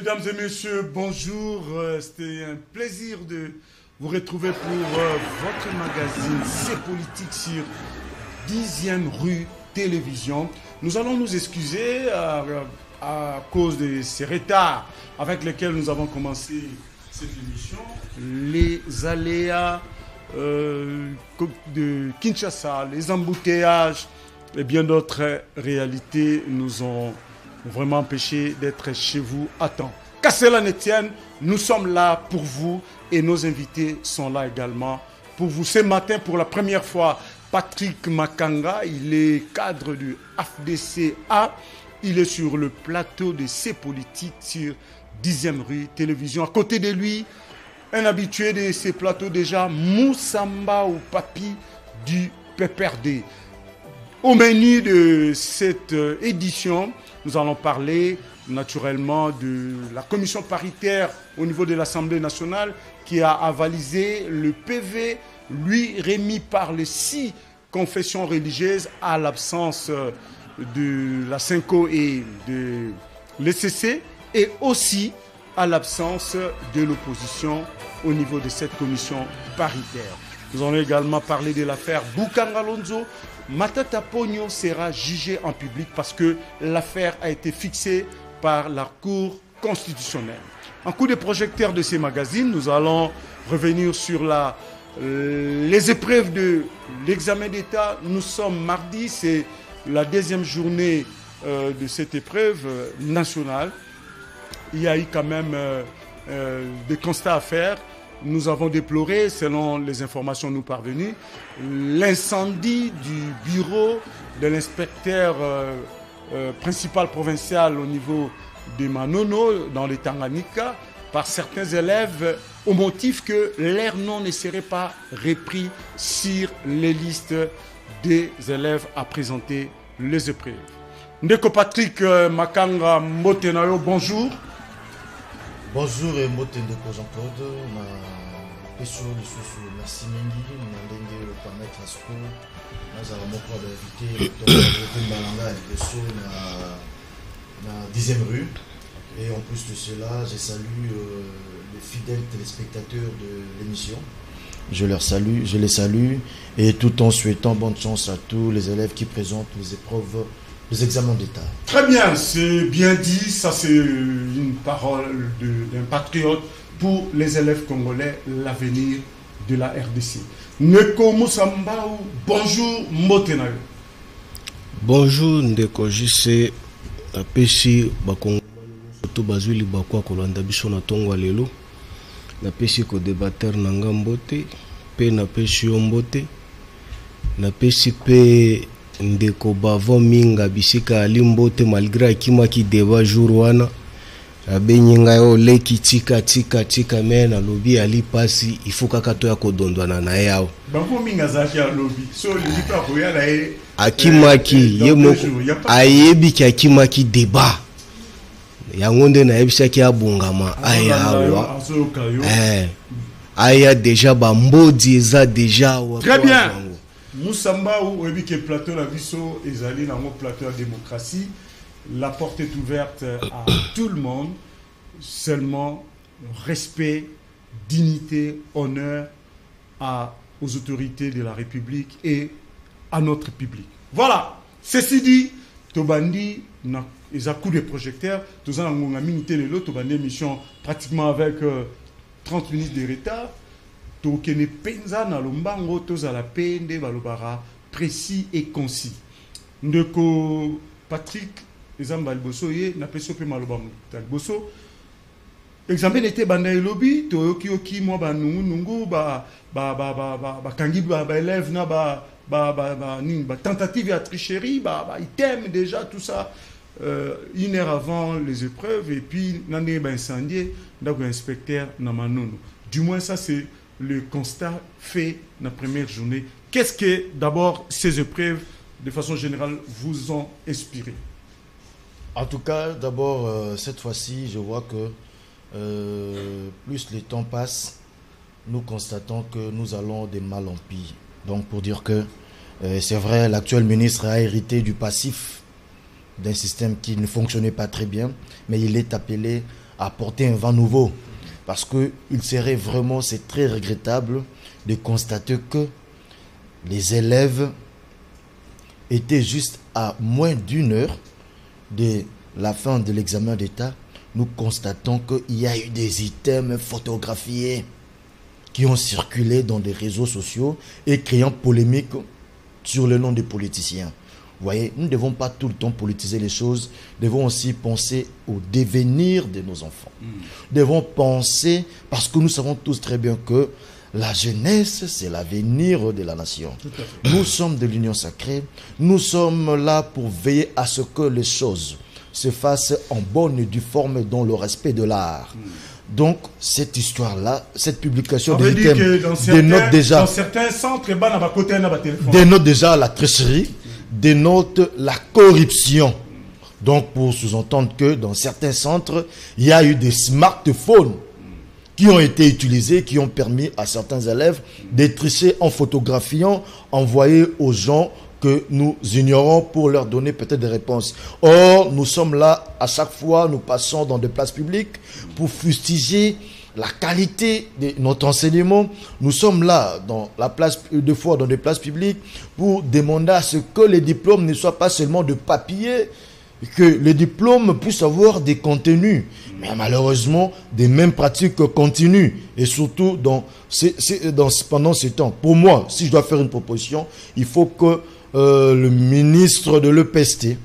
Mesdames et messieurs, bonjour. C'était un plaisir de vous retrouver pour votre magazine C'est Politique sur 10e rue Télévision. Nous allons nous excuser à cause de ces retards avec lesquels nous avons commencé cette émission. Les aléas de Kinshasa, les embouteillages et bien d'autres réalités nous ont vraiment empêché d'être chez vous à temps. Qu'à cela ne tienne, nous sommes là pour vous et nos invités sont là également pour vous. Ce matin, pour la première fois, Patrick Makanga, il est cadre du FDCA. Il est sur le plateau de C'est Politique sur 10e rue Télévision. À côté de lui, un habitué de ces plateaux déjà, Moussamba ou Papi du PPRD. Au menu de cette édition, nous allons parler naturellement de la commission paritaire au niveau de l'Assemblée nationale qui a avalisé le PV, lui remis par les 6 confessions religieuses à l'absence de la CENCO et de l'ECC et aussi à l'absence de l'opposition au niveau de cette commission paritaire. Nous allons également parler de l'affaire Boukanga Lonzo. Matata Pogno sera jugé en public parce que l'affaire a été fixée par la Cour constitutionnelle. En coup de projecteur de ces magazines, nous allons revenir sur les épreuves de l'examen d'État. Nous sommes mardi, c'est la 2e journée de cette épreuve nationale. Il y a eu quand même des constats à faire. Nous avons déploré, selon les informations nous parvenues, l'incendie du bureau de l'inspecteur principal provincial au niveau de Manono, dans les Tanganyika, par certains élèves, au motif que leur nom ne serait pas repris sur les listes des élèves à présenter les épreuves. Ndeko Patrick Makanga Mbotenayo, bonjour. Bonjour et Ndeko Jean-Claude. Merci Mingi, Mandenge le permettre à ce que nous avons invité le Malanga et le 10e rue. Et en plus de cela, je salue les fidèles téléspectateurs de l'émission. Je les salue et tout en souhaitant bonne chance à tous les élèves qui présentent les épreuves, les examens d'État. Très bien, c'est bien dit. Ça, c'est une parole d'un patriote pour les élèves congolais, l'avenir de la RDC. Ndeko Moussamba, bonjour Mbotenayo. Bonjour Ndeko JC, napesi bakongomani to bazuli bakwa kolanda biso na tongo lelo. Napesi ko débatteur nanga mbote, pe napesi yo mbote. Napesi pe Ndeko Bavo Minga bisika ali mbote malgré akima ki débat jour wana. Abenyenga yo leki tika mena lobi ali pasi il faut kaka to ya kodondwana na yao. Bavo Minga zaki ya lobi. So lipa ko ya la e akimaki yemo ayebi ki akimaki débat. Yango nde na yebisa ki abungama ayawa. Aya déjà ba mbodi eza déjà wa. Très bien. Moussamba ou oyebi ke plateau la biso ezali na mo plateau de démocratie. La porte est ouverte à tout le monde, seulement respect, dignité, honneur aux autorités de la République et à notre public. Voilà, ceci dit, Tobandi, ils ont coup de projecteur, tous en minute le Tobandi émission pratiquement avec 30 minutes de retard. Tokene penza na lombango toza la pende balobara précis et concis. Ndeko Patrick Ezamba Liboso ye na peso pe maloba Liboso examen était banda lobby to ki mo ba nungu ba kangi ba élève na ba tentative à tricherie ba item déjà tout ça 1 heure avant les épreuves et puis nande ba incendié ndako inspecteur na Manono. Du moins ça c'est le constat fait na première journée. Qu'est-ce que d'abord ces épreuves de façon générale vous ont inspiré? En tout cas, d'abord, cette fois-ci, je vois que plus le temps passe, nous constatons que nous allons de mal en pis. Donc, pour dire que c'est vrai, l'actuel ministre a hérité du passif d'un système qui ne fonctionnait pas très bien, mais il est appelé apporter un vent nouveau. Parce que il serait vraiment, c'est très regrettable de constater que les élèves étaient juste à moins d'une heure de la fin de l'examen d'État. Nous constatons qu'il y a eu des items photographiés qui ont circulé dans des réseaux sociaux et créant polémique sur le nom des politiciens. Vous voyez, nous ne devons pas tout le temps politiser les choses, nous devons aussi penser au devenir de nos enfants. Nous devons penser, parce que nous savons tous très bien que la jeunesse, c'est l'avenir de la nation. Nous sommes de l'Union sacrée, nous sommes là pour veiller à ce que les choses se fassent en bonne et due forme dans le respect de l'art. Donc, cette histoire-là, cette publication des items dénote déjà, dans certains centres, dénote déjà la tricherie, dénote la corruption. Donc, pour sous-entendre que dans certains centres, il y a eu des smartphones qui ont été utilisés, qui ont permis à certains élèves de tricher en photographiant, envoyer aux gens que nous ignorons pour leur donner peut-être des réponses. Or, nous sommes là, à chaque fois, nous passons dans des places publiques pour fustiger la qualité de notre enseignement. Nous sommes là, dans la place, deux fois dans des places publiques, pour demander à ce que les diplômes ne soient pas seulement de papier, que les diplômes puissent avoir des contenus. Mais malheureusement, des mêmes pratiques continuent. Et surtout, pendant ce temps. Pour moi, si je dois faire une proposition, il faut que le ministre de l'EPST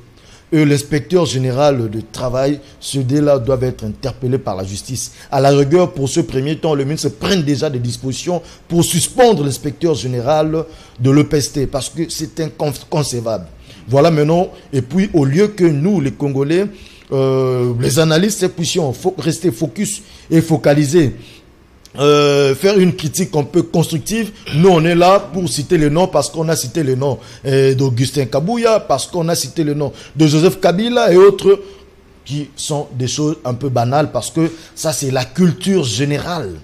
et l'inspecteur général de travail, ceux-là doivent être interpellés par la justice. À la rigueur, pour ce premier temps, le ministre prenne déjà des dispositions pour suspendre l'inspecteur général de l'EPST parce que c'est inconcevable. Voilà maintenant, et puis au lieu que nous, les Congolais, les analystes, puissions rester focus et focalisés, faire une critique un peu constructive. Nous, on est là pour citer le nom parce qu'on a cité le nom d'Augustin Kabouya, parce qu'on a cité le nom de Joseph Kabila et autres qui sont des choses un peu banales parce que ça, c'est la culture générale.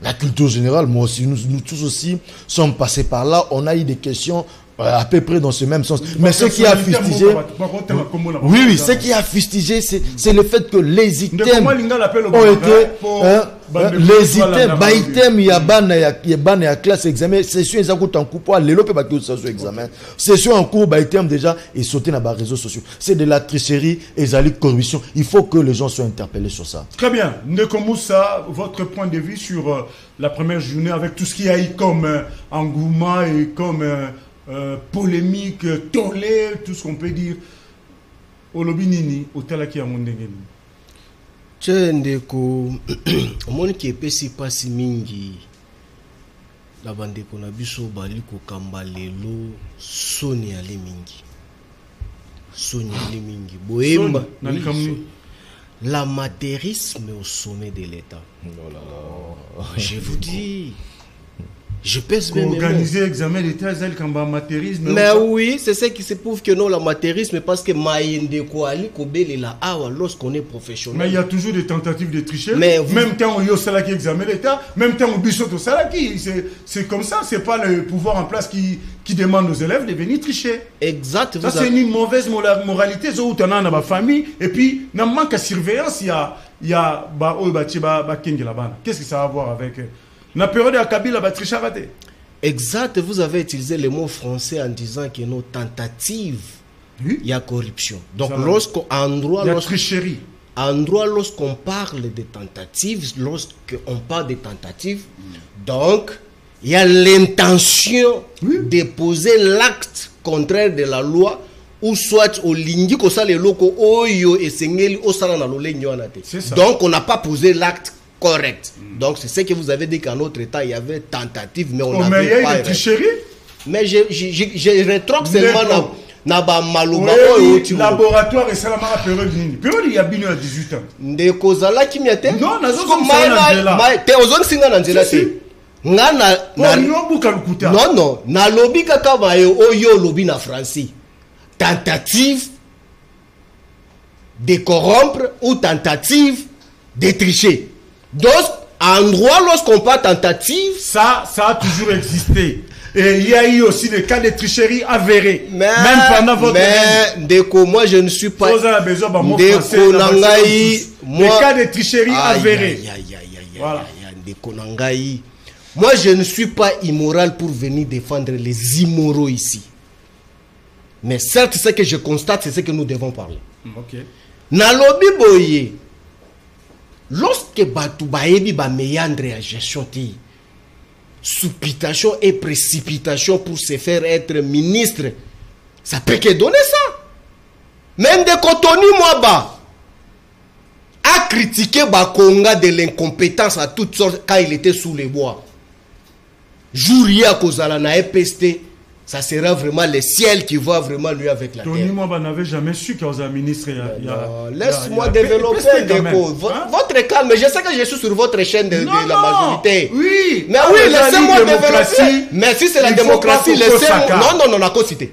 La culture générale, moi aussi, nous tous aussi sommes passés par là. On a eu des questions à peu près dans ce même sens. Mais ce qui a fustigé, oui, ce qui a fustigé, c'est le fait que les items ont été, les items, il y a ban et classe examen, session ils ont en cours, les lopes pas que ça soit examen, session en cours, item déjà et sauter dans les réseaux sociaux. C'est de la tricherie et de la corruption. Il faut que les gens soient interpellés sur ça. Très bien. Ndekomoussa, votre point de vue sur la première journée avec tout ce qu'il y a eu comme engouement et comme polémique, tollé, tout ce qu'on peut dire. Olobinini, Otalaki à Mondengeni. Tchendeko, omoni qui est pesi pasi mingi. La bande qu'on a biso baliko kambalelo, Soni ali mingi. Soni ali mingi. Bohemba. L'amateurisme au sommet de l'État. Je vous dis. Je pèse même. Organiser l'examen d'État, c'est comme amateurisme. Mais oui, c'est ça qui se prouve que non, l'amateurisme, parce que Maïnde Kouali, Kobele, la Awa, lorsqu'on est professionnel. Mais il y a toujours des tentatives de tricher. Mais même temps où il y a Salaki examen d'État, même temps où Bissot au Salaki, c'est comme ça, c'est pas le pouvoir en place qui demande aux élèves de venir tricher. Exact. Ça, c'est une mauvaise moralité, ça où tu as dans ma famille, et puis, il manque de surveillance, il y a qu'est-ce que ça a à voir avec la période de Kabila va tricher raté. Exact, vous avez utilisé le mot français en disant que nos tentatives, il y a corruption. Donc, lorsqu'en droit, il y a tricherie. En droit, lorsqu'on parle de tentatives, lorsqu'on parle de tentatives, donc, il y a l'intention de poser l'acte contraire de la loi, ou soit au lingui ko ça les locaux oyo et sengeli au sala na lolenyo anate. Donc, on n'a pas posé l'acte correct. Donc, c'est ce que vous avez dit qu'en notre État, il y avait tentative, mais on n'avait pas... tricherie. Mais je rétroque seulement dans Malouba. Laboratoire et ça la période il y a bien à 18 ans. De Kozala qui m'y a été. Non, non, non, na lobby kaka oyo lobby na français. Tentative de corrompre ou tentative de tricher. Donc, en droit, lorsqu'on parle tentative, ça a toujours existé. Et il y a eu aussi des cas de tricherie avérés. Même pendant votre règne. Ndeko, moi je ne suis pas. Ndeko Nangai, des cas de tricherie avérés. Voilà. Ndeko Nangai. Moi je ne suis pas immoral pour venir défendre les immoraux ici. Mais certes, ce que je constate, c'est ce que nous devons parler. Ok. Nalobi boye. Lorsque Batu Baebi ba méandre à gestion ti, supputation et précipitation pour se faire être ministre, ça peut que donner ça. Même de Kotoni Mwaba a critiqué Bakonga de l'incompétence à toutes sortes quand il était sous les bois. Jouria Kozala na EPST, ça sera vraiment le ciel qui va vraiment lui avec la terre. Tony Mwaba n'avait jamais su qu'il y a un ministre. Laisse-moi développer votre calme. Je sais que je suis sur votre chaîne de la majorité. Oui. Mais oui, laissez-moi développer. Mais si c'est la démocratie, laissez-moi. Non, la cité.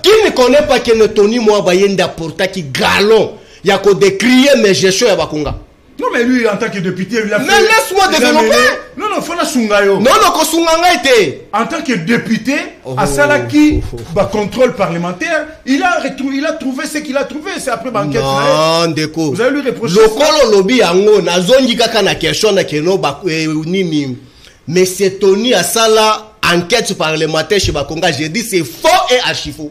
Qui ne connaît pas que Tony Mwaba y a porté qui galon, il y a qu'à décrier mes gestions à Bakonga. Non, mais lui, en tant que député, il a fait. Mais laisse-moi développer. Non, il faut la Sungayo. Non, Kosunganga était. En tant que député, à Salaki, contrôle parlementaire, il a trouvé ce qu'il a trouvé. C'est après banquette. Non, Ndeko. Vous allez lui reprocher. Le colo lobby ango, na zongi kaka na question na keno nini. Mais c'est Tony à Sala, enquête parlementaire chez Bakonga. J'ai dit c'est faux et archi faux.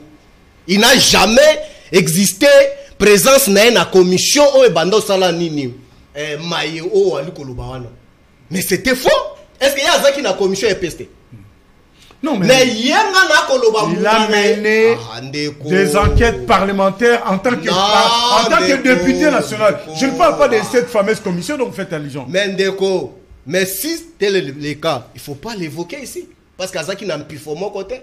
Il n'a jamais existé présence na une commission ou bando Sala nini. Mais c'était faux. Est-ce qu'il y a ça qui n'a commission EPST? Non, mais il a mené des enquêtes parlementaires en tant que député national. Je ne parle pas de cette fameuse commission dont vous faites allusion. Mais si tel est le cas, il ne faut pas l'évoquer ici. Parce qu'il y a ça qui n'a plus mon côté.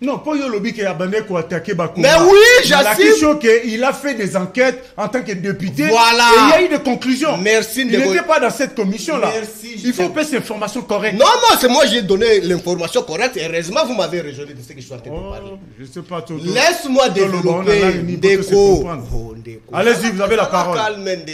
Non, pas le lobby qui a abandonné pour attaquer Bakounga. Mais oui, j'assume. La question qu'il a fait des enquêtes en tant que député. Voilà. Et il y a eu des conclusions. Merci. Il n'était pas dans cette commission-là. Merci. Il faut passer l'information correcte. Non, c'est moi qui ai donné l'information correcte. Heureusement, vous m'avez rejoint de ce que je suis en train de parler. Je ne sais pas tout. Laisse-moi développer. Ndeko. Allez-y, vous avez la parole.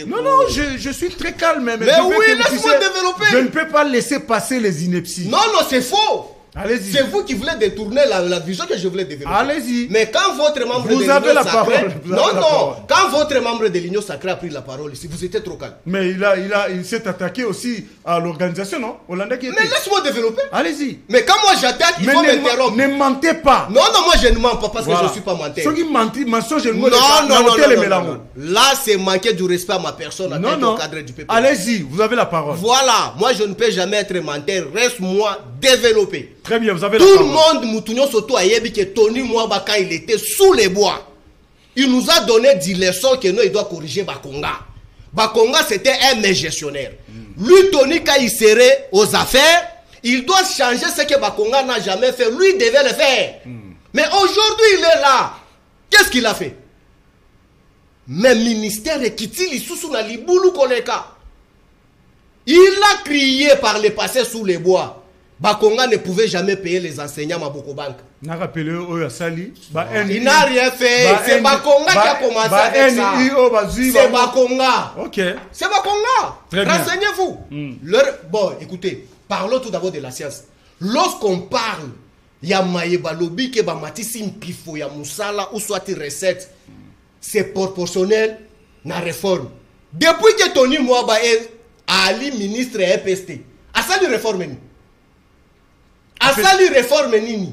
Non, je suis très calme. Mais oui, laisse-moi développer. Je ne peux pas laisser passer les inepties. Non, c'est faux. Allez-y. C'est vous qui voulez détourner la vision que je voulais développer. Allez-y. Mais quand votre membre de l'Union sacrée... Quand votre membre de l'Union sacrée a pris la parole ici, vous étiez trop calme. Mais il s'est attaqué aussi à l'organisation, non? Hollandais qui était. Mais laisse-moi développer. Allez-y. Mais quand moi j'attaque, il faut m'interrompre. Ne mentez pas. Non, moi je ne mens pas parce que je ne suis pas menteur. Ceux qui mentent, mensonge, non. Là, c'est manquer du respect à ma personne en tant que cadre du PPR. Allez-y, vous avez la parole. Voilà. Moi, je ne peux jamais être menteur. Reste-moi développer. Très bien, vous avez la parole. Tout le monde, Moutounion Soto Ayebi, que Tony Mwaba, quand il était sous les bois, il nous a donné 10 leçons que nous, il doit corriger Bakonga. Bakonga, c'était un gestionnaire. Lui, Tony, quand il serait aux affaires, il doit changer ce que Bakonga n'a jamais fait. Lui, il devait le faire. Mais aujourd'hui, il est là. Qu'est-ce qu'il a fait? Mais ministère Kitili Susuna Liboulou Koleka. Il a crié par le passé sous les bois. Bakonga ne pouvait jamais payer les enseignants à Bokobank. Il n'a rien fait. C'est Bakonga qui a commencé avec ça. C'est Bakonga. Ok. C'est Bakonga. Renseignez-vous. Bon, écoutez, parlons tout d'abord de la science. Lorsqu'on parle, il y a Maïeba Lobi qui va matisi mpifo, il y a Moussala ou soit recette. C'est proportionnel na réforme. Depuis que Tony Mwaba est Ali ministre EPST, à ça lui réforme.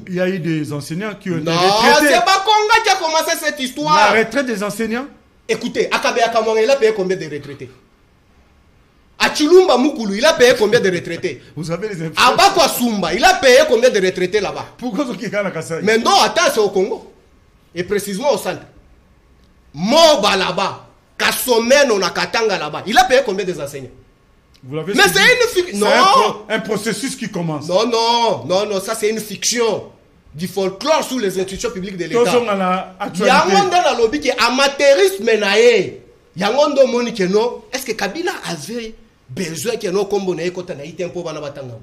Il y a eu des enseignants qui ont été retraités. C'est Bakonga qui a commencé cette histoire. La retraite des enseignants. Écoutez, Akabe Akamanga, il a payé combien de retraités? À Chilumba Mukulu, il a payé combien de retraités? Vous avez les infos. À Bakwa Sumba, il a payé combien de retraités là-bas? Pourquoi ce qui est là? Mais non, attends, c'est au Congo. Et précisément au centre. Moba là-bas. Kasomeno na Katanga là-bas. Il a payé combien de enseignants? Vous l'avez mais c'est une fiction. Non, un processus qui commence. Non, ça c'est une fiction du folklore sous les institutions publiques de l'État. Il y a un lobby qui est amateurisme menaillé. Il y a un moni que non. Est-ce que Kabila avait besoin que non comme on ait quand on a été un peu dans batanga?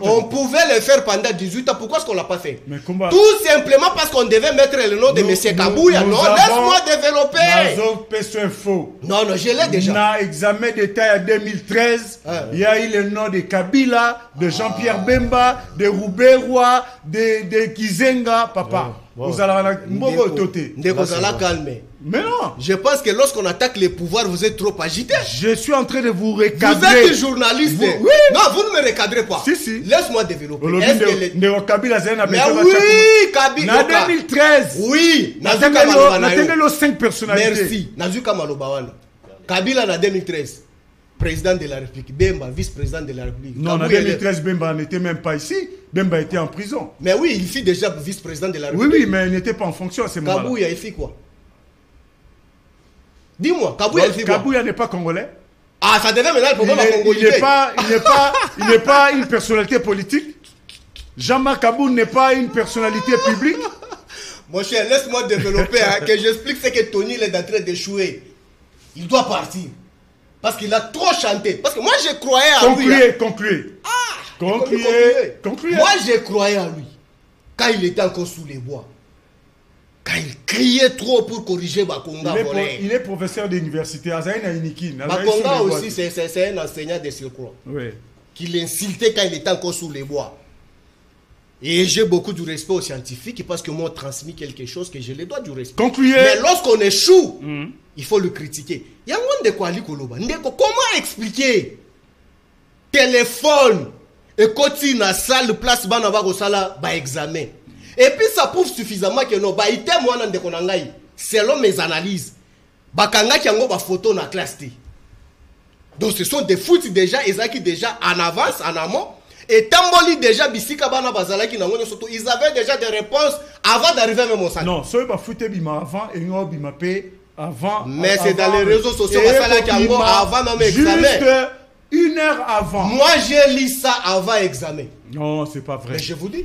On pouvait le faire pendant 18 ans. Pourquoi est-ce qu'on ne l'a pas fait? Tout simplement parce qu'on devait mettre le nom de M. Kabouya. Non, laisse-moi développer. Non, je l'ai déjà. Dans l'examen d'État en 2013, il y a eu le nom de Kabila, de Jean-Pierre Bemba, de Roubaix-Roy, de Kizenga, papa. Vous allez calmer. Mais non. Je pense que lorsqu'on attaque les pouvoirs, vous êtes trop agité. Je suis en train de vous recadrer. Vous êtes journaliste. Oui. Non, vous ne me recadrez pas. Si. Laisse-moi développer. Kabila, mais oui, Kabila. En 2013. Oui. Nazuka 5 personnalités. Merci. Nazuka Malobawana. Kabila en 2013. Président de la République. Bemba, vice-président de la République. Non, en 2013, Bemba n'était même pas ici. Bemba était en prison. Mais oui, il fit déjà vice-président de la République. Oui, mais il n'était pas en fonction à ce moment-là. Kabouya, il fit quoi? Dis-moi, Kabouya, il fit quoi? Kabouya n'est pas congolais. Ah, ça devait maintenant le problème à Congolais. Il n'est pas une personnalité politique. Jean-Marc Kabou n'est pas une personnalité publique. Mon cher, laisse-moi développer, que j'explique ce que Tony est en train d'échouer. Il doit partir. Parce qu'il a trop chanté. Parce que moi, je croyais à lui. Concluez. Moi, je croyais à lui. Quand il était encore sous les bois. Quand il criait trop pour corriger Bakonga. Il est professeur d'université. Bakonga aussi, c'est un enseignant de surcroît. Oui. Qui l'insultait quand il était encore sous les bois. Et j'ai beaucoup de respect aux scientifiques parce que moi, on transmis quelque chose que je les dois du respect. Concluez. Mais lorsqu'on échoue, il faut le critiquer. Il y a un de quoi comment expliquer? Téléphone et quand il a salle place banava au sala ba examen. Et puis ça prouve suffisamment que non ba ité moi nan de konangai selon mes analyses. Ba kanga ki yango ba photo na classe T. Donc ce sont des foot déjà ezaki déjà en avance en amont. Et Tamboli déjà bisika bana bazalaki na ngonyo surtout ils avaient déjà des réponses avant d'arriver même au centre. Non, ça ba foot bima avant et ngo bima pe avant. Mais c'est dans les réseaux sociaux avant même examen. Juste 1 heure avant. Moi j'ai lu ça avant examen. Non, c'est pas vrai. Mais je vous dis.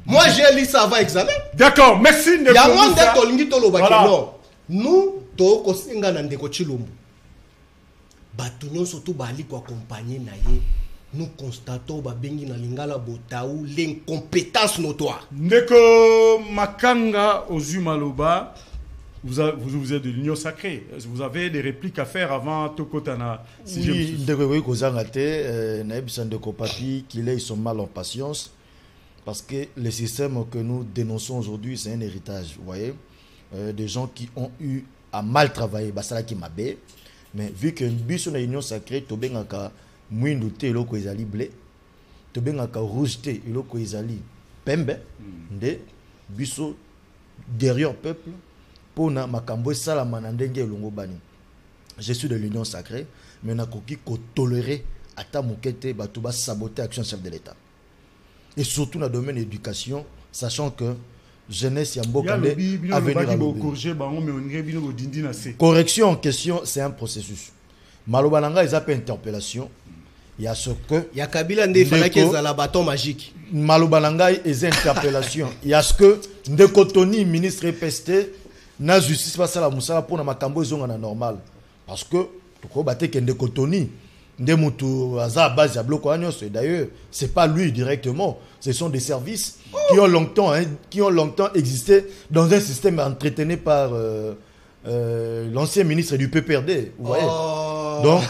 Moi j'ai lu ça avant examen. D'accord, merci. Il y a moins de tolingi tolobaki non. Nous toko singa na ndeko Chilombo. Batunyo surtout bali ko accompagner na ye. Nous constatons babengi na lingala botaou l'incompétence notoire. Ndeko Makanga Ozumaloba, vous êtes de l'Union sacrée. Vous avez des répliques à faire avant Tokotana. Oui, Ndeko Kozangate, Ndeko Papi, ils sont mal en patience. Parce que le système que nous dénonçons aujourd'hui, c'est un héritage. Vous voyez, des gens qui ont eu à mal travailler, Basala qui m'a bé. Mais vu que nous sommes dans l'Union sacrée, Tobengaka. Mwindu te iloko ezali blé tobengaka rouge te iloko ezali pembe nde biso derrière peuple pona makambo salama na ndenge elongo bani. Je suis de l'Union sacrée mais nakoki ko tolérer ata mokete bato ba saboter action chef de l'État et surtout dans le domaine de l'éducation sachant que jeunesse ya mboka nde avenir correction en question c'est un processus malobananga ils appellent interpellation. Il y a ce que. Il y a Kabila Ndé Falaki la bâton magique. Malobananga ils interpellation. Il y a ce que Ndeko Tony ministre EPST na justice pas ça la moussa pour na makambo ils ont normal parce que tu ko batte que Ndeko Tony Ndemutu aza base ya bloco agnos d'ailleurs c'est pas lui directement ce sont des services qui ont longtemps existé dans un système entretenu par l'ancien ministre du PPRD, vous voyez. Donc,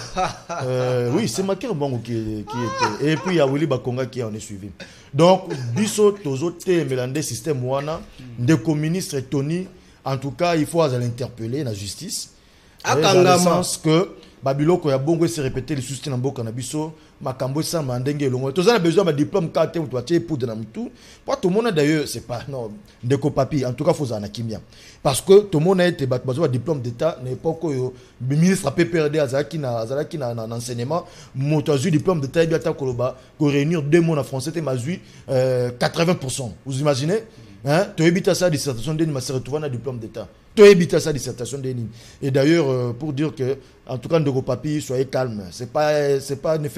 oui, c'est Maker Bongo qui était. Et puis, il y a Willy Bakonga qui en est suivi. Donc, Bisso, Tozo, Mélandé, système Wana, Ndeko ministre Tony, en tout cas, il faut l'interpeller, la justice. Dans le sens que Babiloko, il y a Bongo s'est répété le soutien en Boka Nabiso, Makambo Sam, Mandenge, Longo. Tous a besoin d'un diplôme, carte, ou toi, pour de tout. Pas tout le monde d'ailleurs, c'est pas, non, Ndeko Papi, en tout cas, il faut en akimia. Parce que tout le monde a été besoin d'un diplôme d'État, n'est pas que le ministre PPRD, Azaki na enseignement, Motazu, diplôme d'État, il y a pour réunir 2 mots en français, c'est 80%. Vous imaginez? Tu évites sa dissertation d'Eni, mais se retrouve un diplôme d'État. Tu évites sa dissertation d'Eni. Et d'ailleurs, pour dire que, en tout cas, Ndeko Papi, soyez calme. Il ne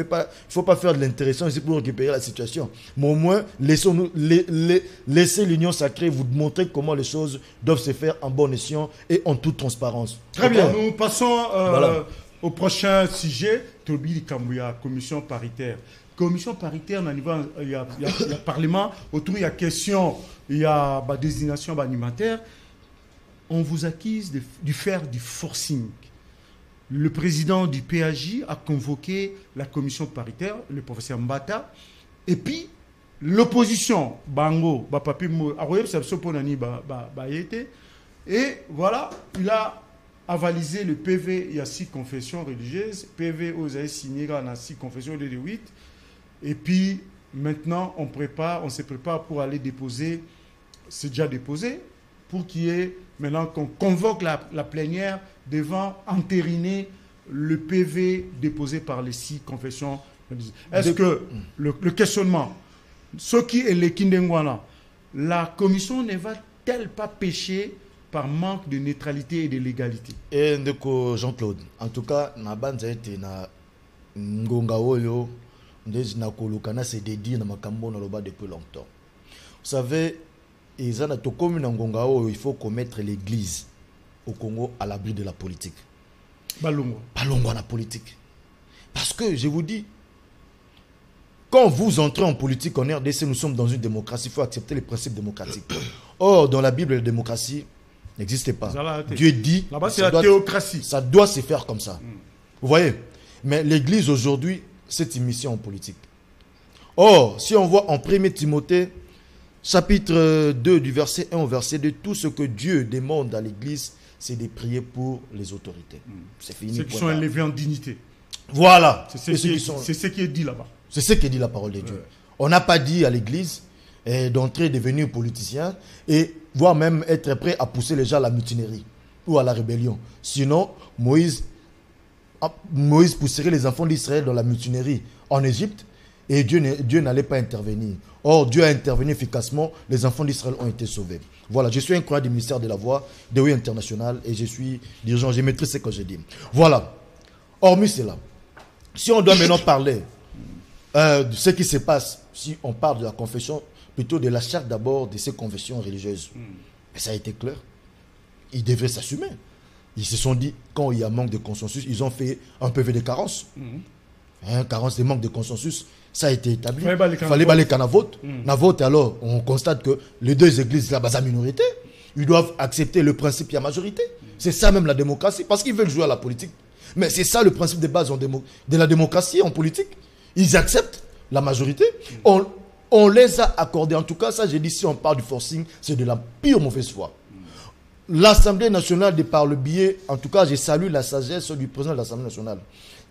faut pas faire de l'intéressant ici pour récupérer la situation. Mais au moins, laissez l'Union sacrée vous montrer comment les choses doivent se faire en bon escient et en toute transparence. Très bien, nous passons au prochain sujet. Tobi Kambuya, commission paritaire. commission paritaire, il y a parlement, autour il y a question, il y a désignation animataire. On vous accuse de faire du forcing. Le président du PAJ a convoqué la commission paritaire, le professeur Mbata, et puis l'opposition, Bango, et voilà, il a avalisé le PV, il y a 6 confessions religieuses, PV aux signé, il y a 6 confessions de 8, et puis maintenant on se prépare pour aller déposer, c'est déjà déposé, pour qu'il y ait, maintenant qu'on convoque la plénière devant entériner le PV déposé par les 6 confessions religieuses. Est-ce que le questionnement, ce qui est les Kindengwana, la commission ne va-t-elle pas pécher par manque de neutralité et de légalité? Et ndeko Jean-Claude, en tout cas, na banza ete na ngonga oyo ndezi na kolukana c'est dédié na makambo na loba depuis longtemps. Vous savez, ezana to commune ngonga oyo, il faut commettre l'église au Congo à l'abri de la politique. Balongo la politique. Parce que je vous dis, quand vous entrez en politique en RDC, nous sommes dans une démocratie, il faut accepter les principes démocratiques. Or, dans la Bible, la démocratie n'existe pas. Dieu dit, là-bas, c'est la théocratie. Ça doit se faire comme ça. Vous voyez? Mais l'Église aujourd'hui, c'est une mission en politique. Or, si on voit en 1 Timothée, chapitre 2, du verset 1 au verset 2, tout ce que Dieu demande à l'Église, c'est de prier pour les autorités. C'est fini. Ceux qui sont élevés en dignité. Voilà. C'est ce qui est dit là-bas. C'est ce que dit la parole de Dieu. Ouais. On n'a pas dit à l'Église d'entrer, devenir politicien et voire même être prêt à pousser les gens à la mutinerie ou à la rébellion. Sinon, Moïse pousserait les enfants d'Israël dans la mutinerie en Égypte et Dieu n'allait pas intervenir. Or, Dieu a intervenu efficacement, les enfants d'Israël ont été sauvés. Voilà, je suis un croyant du ministère de la Voix, de Oui International, et je suis dirigeant, je maîtrise ce que je dis. Voilà. Hormis cela, si on doit maintenant parler de ce qui se passe, si on parle de la confession, plutôt de la charte d'abord de ces confessions religieuses, mais ça a été clair. Ils devraient s'assumer. Ils se sont dit, quand il y a manque de consensus, ils ont fait un PV de carence. Carence de manque de consensus, ça a été établi. Il fallait balayer qu'à vote. Alors, on constate que les deux églises, là-bas, la minorité, ils doivent accepter le principe qu'il y a majorité. C'est ça même la démocratie, parce qu'ils veulent jouer à la politique. Mais c'est ça le principe de base de la démocratie en politique. Ils acceptent la majorité. On les a accordés. En tout cas, ça, j'ai dit, si on parle du forcing, c'est de la pire mauvaise foi. L'Assemblée nationale, de par le biais, en tout cas, j'ai salué la sagesse du président de l'Assemblée nationale,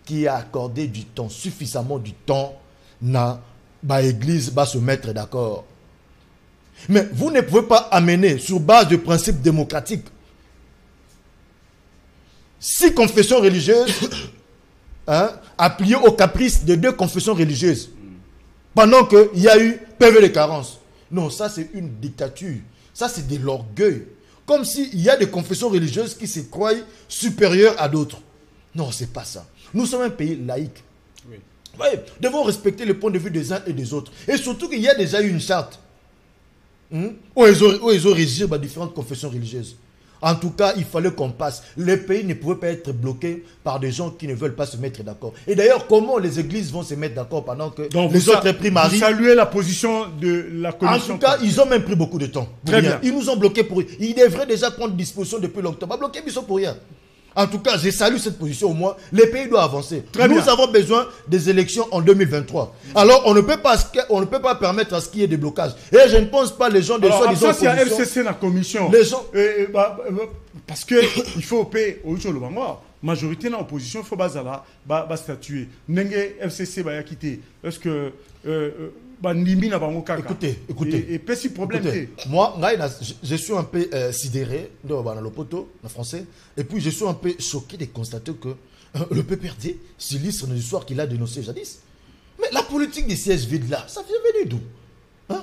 qui a accordé du temps, suffisamment du temps, l'Église va se mettre d'accord. Mais vous ne pouvez pas amener, sur base de principes démocratiques, 6 confessions religieuses appliées aux caprices de 2 confessions religieuses. Pendant qu'il y a eu PV de carence. Non, ça c'est une dictature. Ça c'est de l'orgueil. Comme s'il y a des confessions religieuses qui se croient supérieures à d'autres. Non, c'est pas ça. Nous sommes un pays laïque. Oui. Ouais, devons respecter le point de vue des uns et des autres. Et surtout qu'il y a déjà eu une charte où ils ont régi différentes confessions religieuses. En tout cas, il fallait qu'on passe. Le pays ne pouvait pas être bloqué par des gens qui ne veulent pas se mettre d'accord. Et d'ailleurs, comment les églises vont se mettre d'accord pendant que les autres primaries... Vous saluez la position de la commission. En tout cas, ils ont même pris beaucoup de temps. Très bien. Ils nous ont bloqués pour... Ils devraient déjà prendre disposition depuis longtemps. Pas bloquer, ils sont pour rien. En tout cas, je salue cette position au moins. Les pays doivent avancer. Nous avons besoin des élections en 2023. Alors, on ne peut pas permettre à ce qu'il y ait des blocages. Et je ne pense pas les gens de soi-disant... Ça, c'est à FCC, la commission. Les gens... parce que il faut payer au jour le bangoir. Majorité dans l'opposition, il faut statuer. Nenge FCC va quitter. Est-ce que... Écoutez. Et petit problème. Moi, je suis un peu sidéré dans le poteau, en français. Et puis, je suis un peu choqué de constater que le PPRD s'illustre dans l'histoire qu'il a dénoncé jadis. Mais la politique des sièges vides là, ça vient venir d'où?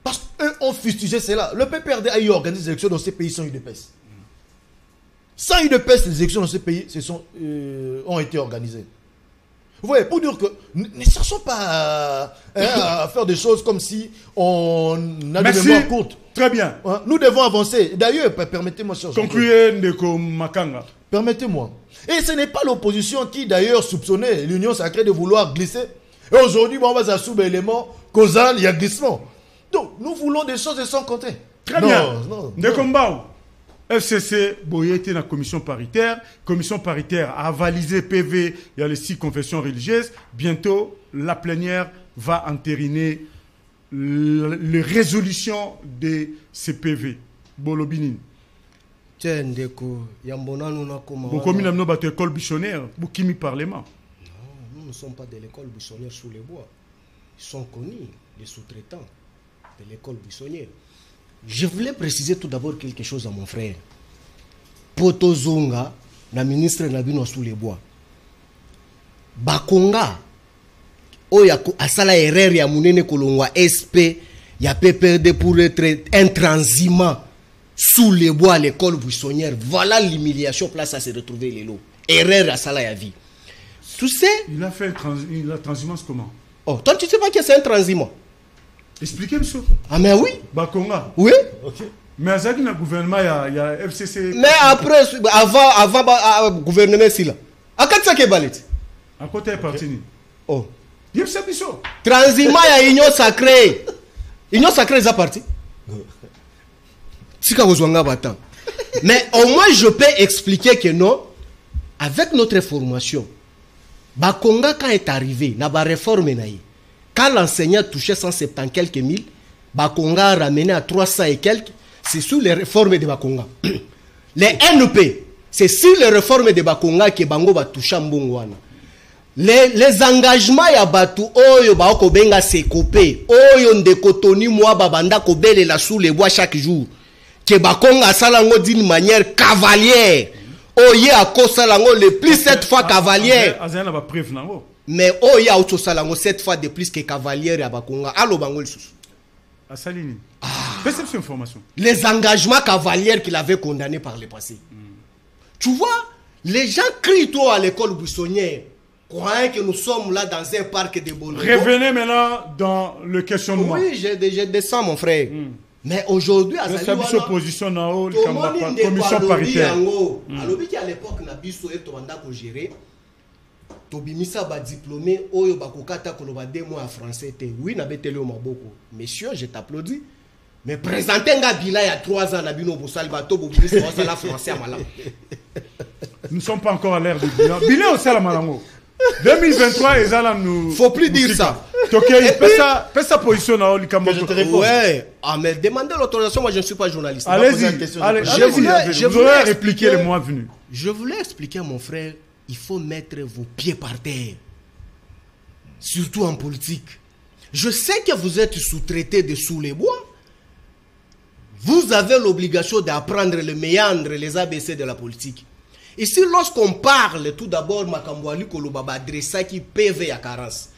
Parce qu'eux ont fustigé cela. Le PPRD a eu organisé des élections dans ces pays sans UDPS. Sans UDPS, les élections dans ces pays ont été organisées. Vous voyez, pour dire que ne cherchons pas à faire des choses comme si on a des mémoires courtes. Très bien. Nous devons avancer. D'ailleurs, permettez-moi, cher concluez Ndeko Makanga. Permettez-moi. Et ce n'est pas l'opposition qui, d'ailleurs, soupçonnait l'Union sacrée de vouloir glisser Et aujourd'hui, on va s'assumer l'élément causal, il y a glissement. Donc, nous voulons des choses de son côté. Très bien. De combat. FCC, Boyete, la commission paritaire. Commission paritaire a avalisé PV, il y a les 6 confessions religieuses. Bientôt, la plénière va entériner les résolutions de ces PV. Bolobinin. Tiens, Ndeko, Yambona, nous n'avons pas. Vous comme nous avons école buissonnière, vous qui mi parlement. Non, nous ne sommes pas de l'école buissonnière sous les bois. Ils sont connus, les sous-traitants de l'école buissonnière. Je voulais préciser tout d'abord quelque chose à mon frère. Poto Zonga, la ministre Nabino sous les bois. Bakonga, oya asala erreur ya munene kolongwa SP, ya PPRD pour être intransigeant sous les bois à l'école buissonnière. Voilà l'humiliation place à se retrouver les lots. Erreur asala ya vie. Tu sais? Il a fait la transhumance comment? Oh, toi tu sais pas que c'est un transhumant? Expliquez-moi ça. Ah mais oui. Bakonga. Oui. Ok. Mais avec le gouvernement, il y a FCC. Mais après, avant le gouvernement, c'est là. À quoi ça qui est balit? À côté est parti. Oh. Il y a ça biso. Transhumant, il y a union sacrée. Union sacrée, ça parti. Mais au moins, je peux expliquer que non, avec notre formation, Bakonga, quand est arrivé, n'a pas réformé. Quand l'enseignant touchait 170 quelques mille, Bakonga a ramené à 300 et quelques. C'est sur les réformes de Bakonga. Les NP, c'est sur les réformes de Bakonga que Bango va toucher Mbongwana. Les engagements ya batu oyo ba ko benga se kopé oyo ndeko Tony moi babanda ko belela sous les bois chaque jour que Bakonga salango d'une manière cavalière oye akosalango le plus cette fois cavalière mais oye auto salango cette fois de plus que cavalière ya Bakonga allo bango le sous Salini. Perception information. Les engagements cavaliers qu'il avait condamnés par le passé. Tu vois, les gens crient trop à l'école buissonnière, croyant que nous sommes là dans un parc de bonheur. Revenez maintenant dans le questionnement. Oui, je descends mon frère. Mais aujourd'hui, à sa position dans la commission paritaire. À l'époque, Nabiso et Towanda ko gérer. Tobimisa ba diplômé oyo bakokata koloba 2 mois en français te. Oui, na beteli o maboko. Messieurs, je t'applaudis. Mais présenter nga bila il y a 3 ans na bino bosali bato bobimisa o la français à malam. Nous ne sommes pas encore à l'ère du bilan. Bilan au sala malango. 2023 et ça là nous faut plus dire ça. Tokei pesa position na olikambo. Ouais. Ah mais demandez l'autorisation, moi je ne suis pas journaliste. Allez-y. Je voulais répliquer le mois venu. Je voulais expliquer à mon frère, il faut mettre vos pieds par terre. Surtout en politique. Je sais que vous êtes sous-traité de sous les bois. Vous avez l'obligation d'apprendre les méandres, les ABC de la politique. Ici, lorsqu'on parle, tout d'abord, Makambouali Kolobaba adressa qui PV à carence.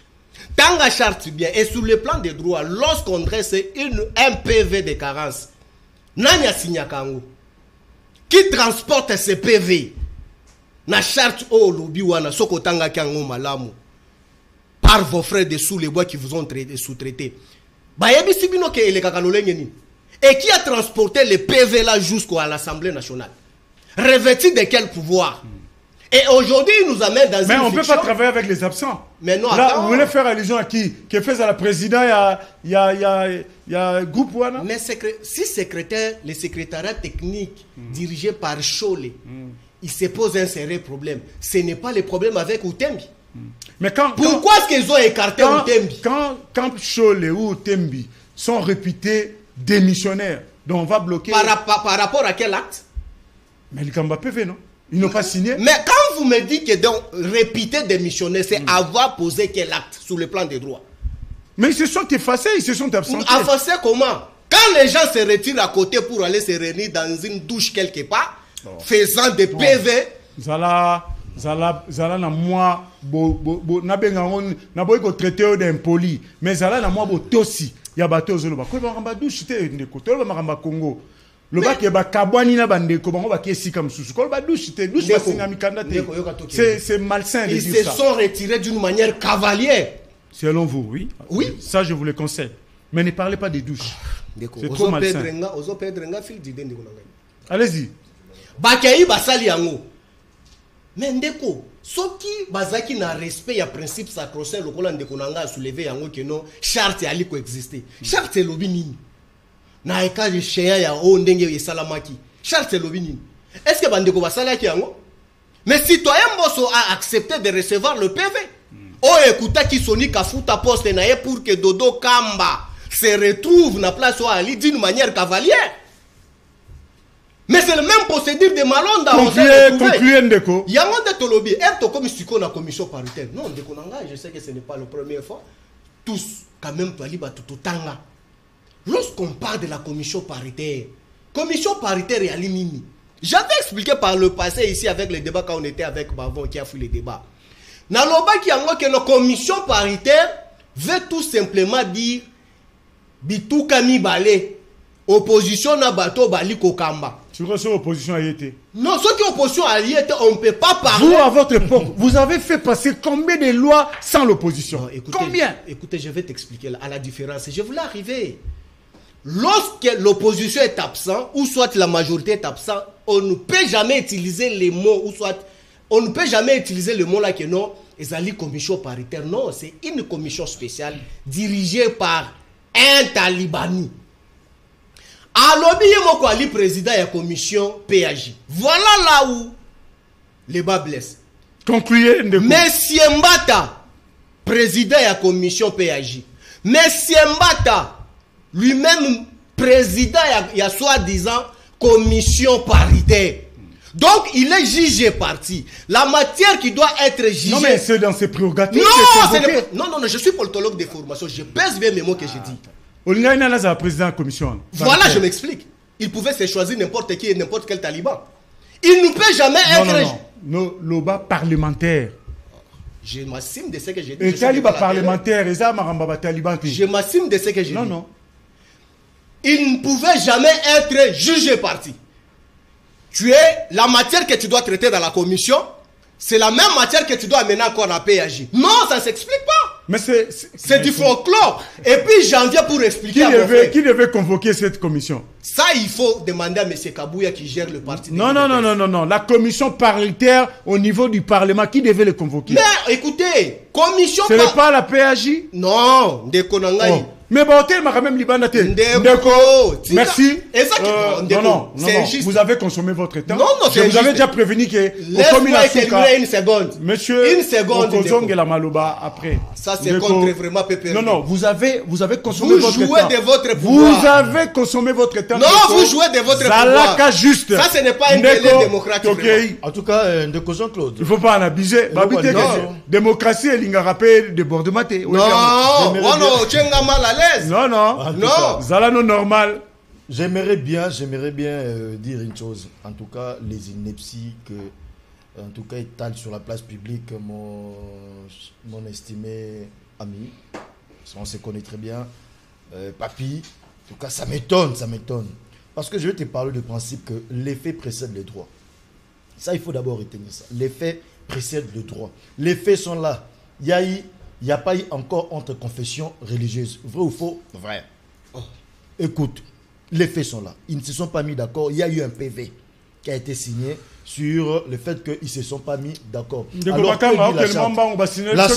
Tanga charte bien. Et sur le plan des droits, lorsqu'on dresse un PV de carence, Nanya Signakango, qui transporte ce PV, na charte au lobby wana soko tanga kango malamu par vos frères de sous les bois qui vous ont sous-traité. Bayebi sibino ke ele kakalolenge ni. Et qui a transporté le PV là jusqu'à l'Assemblée nationale. Revêtu de quel pouvoir? Et aujourd'hui, il nous amène dans une mais on ne peut pas travailler avec les absents. Mais non, là, attends. Vous voulez faire allusion à qui? Qui fait à la présidente, il y a groupe wana? Mais si secrétaire, le secrétariat technique dirigé par Cholé, il se pose un sérieux problème. Ce n'est pas le problème avec Outembi. Mais pourquoi est-ce qu'ils ont écarté Outembi? Quand Cholé ou Outembi sont réputés démissionnaires, donc on va bloquer... Par rapport à quel acte? Mais le Kamba PV, non? Ils n'ont pas signé. Mais quand vous me dites que donc réputé démissionnaire, c'est avoir posé quel acte sur le plan des droits? Mais ils se sont effacés, ils se sont absentés. Effacés comment? Quand les gens se retirent à côté pour aller se réunir dans une douche quelque part, faisant des PV. Zala na moi na bengango na boy ko traité d'impoli, mais zala na moi bo tosi ya bato zolo ba ko ba ngamba douche te ndeko to ba ngamba Congo. Le bac est bakabwani na bandeko bango ba kiesi comme sous ko ba douche te douche ba singa mikanda te. C'est malsain de dire ça. Ils se sont retirés d'une manière cavalière. Selon vous, oui. Oui. Ça je vous le conseille. Mais ne parlez pas des douches. C'est trop malsain. Allez-y. Allez-y. Bakayi basali yango. Mais ndeko, soki bazaki na respect ya principe sacro-saint lokola ndeko nanga soulever yango que non charte ali ko exister. Charte lobi nini? Na ekaje cheya ya o ndenge esalamaki. Charte lobi nini? Est-ce que bandeko basalaki yango? Mais citoyen Mbosso a accepté de recevoir le PV. Oh écoute qui soni kafuta poste na ye pour que Dodo Kamba se retrouve na place où Ali d'une manière cavalière. Mais c'est le même procédure de Malonda. Concluez, Ndeko. Yango de Tolobi, est comme si on a commission paritaire. Non, Ndeko Nanga, je sais que ce n'est pas la première fois. Tous, quand même, Taliba Tututanga. Lorsqu'on parle de la commission paritaire est à l'imini. J'avais expliqué par le passé ici avec les débats quand on était avec Bavon qui a fait les débats. Naloba qui a que la commission paritaire veut tout simplement dire Bitouka Mibale, opposition na bato bali kokamba. Tu reçois l'opposition à été. Non, ceux qui sont opposition à l'IET, on ne peut pas parler. Vous, à votre époque, vous avez fait passer combien de lois sans l'opposition? Combien? Écoutez, je vais t'expliquer à la différence. Je voulais arriver. Lorsque l'opposition est absente, ou soit la majorité est absente, on ne peut jamais utiliser les mots, ou soit on ne peut jamais utiliser le mot là que non, une commission paritaire. Non, c'est une commission spéciale dirigée par un talibani. Alors, il y a président de la commission PAJ. Voilà là où les bas blessent. Concluez, Ndeko. Monsieur Mbata, président de la commission PAJ. Monsieur Mbata, lui-même président il y a soi-disant commission paritaire. Donc il est jugé parti. La matière qui doit être jugée. Non mais c'est dans ses prérogatives. Non, je suis politologue de formation. Je pèse bien mes mots que j'ai dit. Olina est le président de la commission. Voilà, je m'explique. Il pouvait se choisir n'importe qui et n'importe quel taliban. Il ne peut jamais être. Non, l'OBA parlementaire. Je m'assume de ce que j'ai dit. Et taliban parlementaire, et ça, taliban. Je m'assume de ce que j'ai dit. Non. Il ne pouvait jamais être jugé parti. La matière que tu dois traiter dans la commission, c'est la même matière que tu dois amener encore à PAJ. Non, ça ne s'explique pas. Mais c'est du folklore. Et puis j'en viens pour expliquer qui devait convoquer cette commission? Ça, il faut demander à M. Kabouya qui gère le parti. Non. La commission paritaire au niveau du Parlement, qui devait le convoquer? Mais écoutez, commission... Ce n'est pas la PAJ? Non, Ndeko Nangaï. Mais bon, tu m'as même libanate. Ndeko. Merci. Non. Vous avez consommé votre temps. Non, je vous avais déjà prévenu que... Laisse-moi terminer une seconde. Monsieur, une seconde. La Maloba après. Ça, c'est contre vraiment Pépé. Non, vous avez consommé votre temps. Vous jouez de votre pouvoir. Vous avez consommé votre temps. Non, vous jouez de votre pouvoir. Zalaka juste. Ça, ce n'est pas un délai démocratique. En tout cas, Ndeko Jean-Claude. Il ne faut pas en abuser. Démocratie et l'ingarappé de Bordemate. Non, tu es mal à l'aise. Non. Zalano normal. J'aimerais bien dire une chose. En tout cas, les inepties que, en tout cas, étalent sur la place publique mon estimé ami. On se connaît très bien. Papy. En tout cas, ça m'étonne. Parce que je vais te parler du principe que l'effet précède les droits. Ça, il faut d'abord retenir ça. Les faits précèdent le droit. Les faits sont là. Il n'y a pas eu encore entre confessions religieuses. Vrai ou faux? Vrai. Écoute, les faits sont là. Ils ne se sont pas mis d'accord. Il y a eu un PV qui a été signé sur le fait qu'ils ne se sont pas mis d'accord. Alors la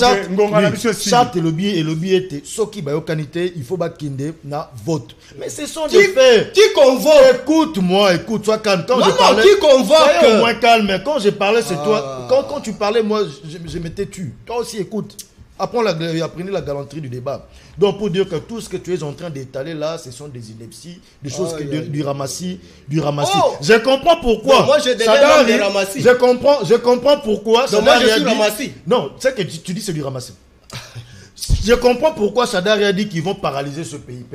charte et le billet était Soki Bayokanité, il faut bakinde na vote. Mais ce sont des faits. Qui convoque? Écoute-moi, sois calme. Quand je parlais, qui convoque? Sois au moins calme. Quand je parlais, c'est toi. Quand tu parlais, moi, je m'étais tu. Toi aussi, écoute. Apprenez la galanterie du débat. Donc pour dire que tout ce que tu es en train d'étaler là, ce sont des inepties, des choses du ramassis. Je comprends pourquoi. Non, moi j'ai déjà des ramassis. Je comprends pourquoi. Donc moi je suis ramassis. Non, tu sais que tu dis c'est du ramassis. Je comprends pourquoi Sadari a dit qu'ils vont paralyser ce pays.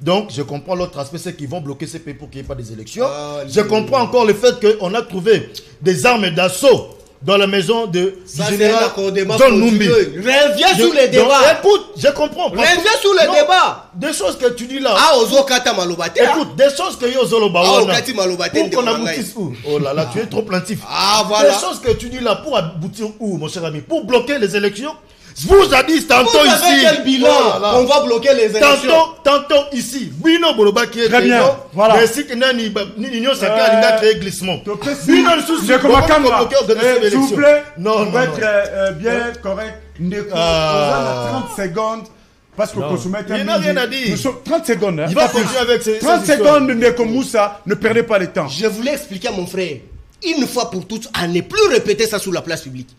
Donc je comprends l'autre aspect, c'est qu'ils vont bloquer ce pays pour qu'il n'y ait pas des élections. Je comprends encore le fait qu'on a trouvé des armes d'assaut dans la maison de général John Numbi. Reviens sur les débats. Écoute, je comprends. Reviens sur les débats. Des choses que tu dis là. Écoute, des choses que pour qu'on aboutisse où? Oh là là, tu es trop plaintif. Voilà. Des choses que tu dis là pour aboutir où, mon cher ami? Pour bloquer les élections. Vous a dit tantôt Vous avez ici. quel bilan? Oh là là. On va bloquer les élections. Tantôt ici. Bino Boloba qui est Très bien, voilà. Mais si que l'Union sacrée a créé glissement. S'il vous plaît, Non, pour être bien correct, Ndeko, 30 secondes. Parce que il n'a rien à dire. Nous sommes 30 secondes. Il va continuer avec ses 30 secondes, Ndeko Moussa, ne perdez pas le temps. Je voulais expliquer à mon frère, une fois pour toutes, à ne plus répéter ça sur la place publique,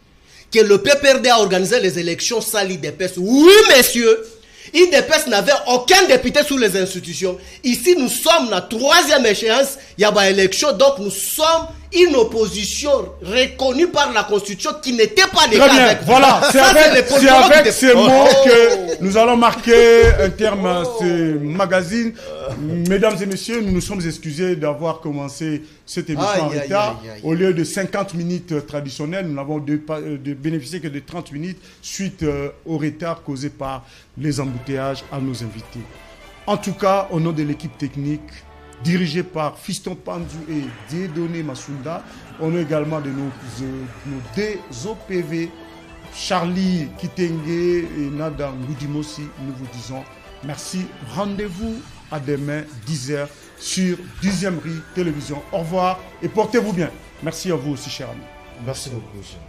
que le PPRD a organisé les élections sans l'IDPS. Oui, messieurs, IDPS n'avait aucun député sous les institutions. Ici, nous sommes la 3e échéance. Il y a une élection, donc nous sommes une opposition reconnue par la Constitution qui n'était pas le cas avec. Voilà, c'est avec ces mots que nous allons marquer un terme à ce magazine. Mesdames et messieurs, nous nous sommes excusés d'avoir commencé cette émission en retard. Au lieu de 50 minutes traditionnelles, nous n'avons bénéficié que de 30 minutes suite au retard causé par les embouteillages à nos invités. En tout cas, au nom de l'équipe technique, dirigée par Fiston Pandu et Dieudonné Massounda, au nom également de nos deux OPV, Charlie Kitenge et Nada Moudimossi, nous vous disons merci. Rendez-vous à demain, 10h, sur 10e Télévision. Au revoir et portez-vous bien. Merci à vous aussi, chers amis. Merci beaucoup, cher.